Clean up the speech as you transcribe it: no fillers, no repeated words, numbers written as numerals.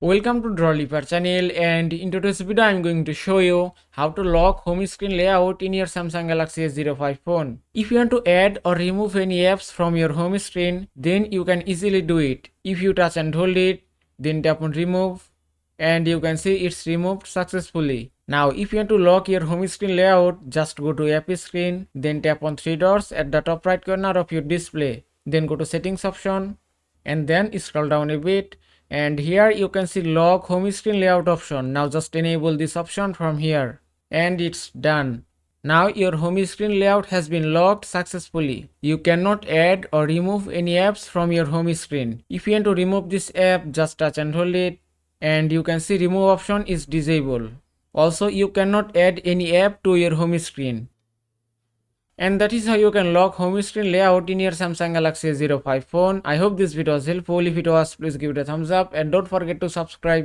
Welcome to Drawliper channel, and in today's video I am going to show you how to lock home screen layout in your Samsung Galaxy A05 phone. If you want to add or remove any apps from your home screen, then you can easily do it. If you touch and hold it, then tap on remove, and you can see it's removed successfully. Now if you want to lock your home screen layout, just go to app screen, then tap on three dots at the top right corner of your display, then go to settings option, and then scroll down a bit, and here you can see lock home screen layout option. Now just enable this option from here, and it's done. Now your home screen layout has been locked successfully. You cannot add or remove any apps from your home screen. If you want to remove this app, just touch and hold it, and you can see remove option is disabled. Also, you cannot add any app to your home screen. And that is how you can lock home screen layout in your Samsung Galaxy A05 phone. I hope this video was helpful. If it was, please give it a thumbs up and don't forget to subscribe.